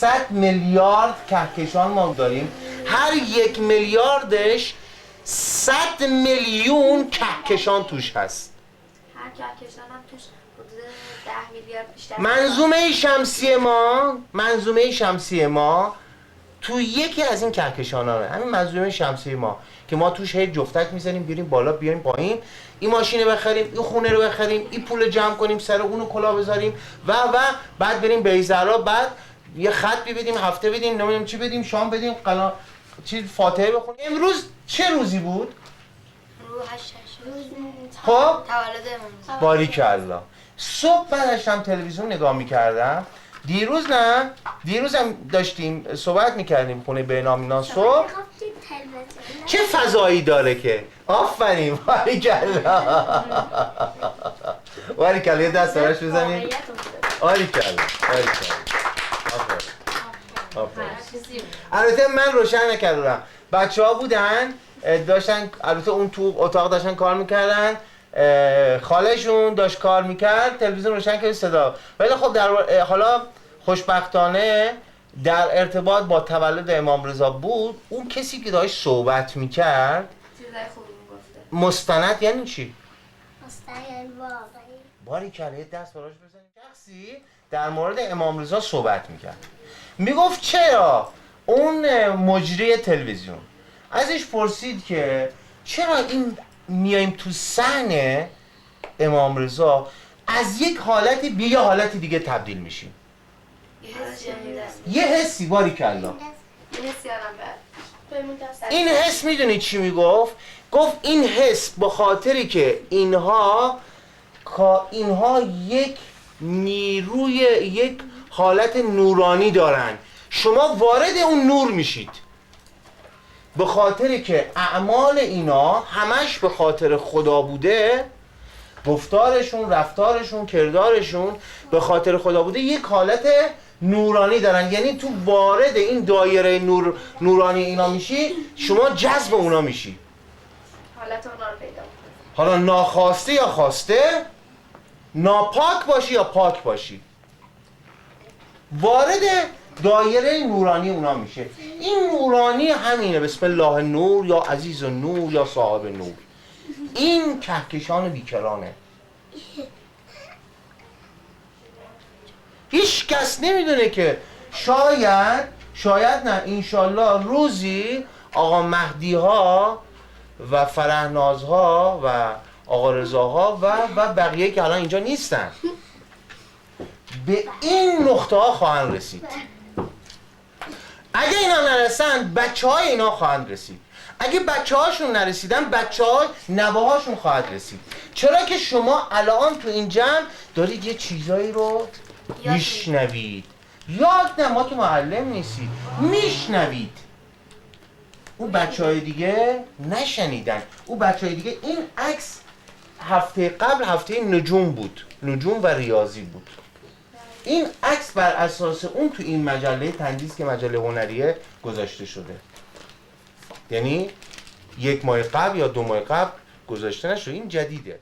100 میلیارد کهکشان ما داریم. هر 1 میلیاردش 100 میلیون کهکشان توش هست. هر کهکشان هم توش حدود 10 میلیارد بیشتر. منظومه شمسی ما تو یکی از این کهکشان‌ها، همین منظومه شمسی ما که ما توش هی جفتک میزنیم بیاریم بالا بیاریم پایین، این ماشین رو بخریم، این خونه رو بخریم، این پول جمع کنیم، سر اونو کلا بذاریم و بعد بریم بیزرا، بعد یه خط بدیم، هفته بدیم، نمیدونم چی بدیم، شام بدیم، چی فاتحه بخونیم. امروز چه روزی بود؟ رو 8 روز خب تولد امام. باریکالله. صبح من داشتم تلویزیون نگاه میکردم، دیروز هم داشتیم صحبت میکردیم خونه بینامینا صبح. چه فضایی داره که آفرین باریکالله. باریکالله یه دست براش بزنیم. باریکالله. البته من روشن نکردم، بچه ها بودن داشتن، البته اون تو اتاق داشتن کار میکردن، خالشون داشت کار میکرد، تلویزیون روشن کرد صدا. ولی خب حالا خوشبختانه در ارتباط با تولد امام رضا بود، اون کسی که داشت صحبت میکرد چیزای خوبی میگفته. مستند یعنی چی؟ مستند واقعی. باریکالله دست براش بزنیم. شخصی در مورد امام رضا صحبت میکرد، میگفت چرا اون مجری تلویزیون ازش پرسید که چرا این میایم تو صحن امام رضا از یک حالتی به یه حالت دیگه تبدیل میشیم. یه حسی باریکالله. یه حسی آدم بعد. این حس میدونی چی میگفت؟ گفت این حس به خاطری که اینها یک نیروی، یک حالت نورانی دارن، شما وارد اون نور میشید. به خاطری که اعمال اینا همش به خاطر خدا بوده، گفتارشون، رفتارشون، کردارشون به خاطر خدا بوده، یک حالت نورانی دارن. یعنی تو وارد این دایره نورانی اینا میشی، شما جذب اونا میشی. حالت اونا رو پیدا کنی. حالا ناخواسته یا خواسته، ناپاک باشی یا پاک باشی، وارد دایره نورانی اونا میشه. این نورانی همینه، بسم الله نور یا عزیز نور یا صاحب نور. این کهکشان بیکرانه. هیچ کس نمیدونه که شاید نه انشالله روزی آقا مهدی ها و فرهناز ها و آقا رضا ها و بقیه که الان اینجا نیستن به این نقطه ها خواهند رسید. اگه اینا نرسن بچه های اینا خواهند رسید. اگه بچه هاشون نرسیدن بچه های نوه هاشون خواهد رسید. چرا که شما الان تو این جمع دارید یه چیزایی رو میشنوید. یاد نه، ما که معلم نیستید، میشنوید. اون بچه های دیگه نشنیدن. اون بچه های دیگه، این عکس هفته قبل هفته نجوم بود، نجوم و ریاضی بود. این عکس بر اساس اون تو این مجله تندیس که مجله هنریه گذاشته شده. یعنی 1 ماه قبل یا 2 ماه قبل گذاشته نشده، این جدیده.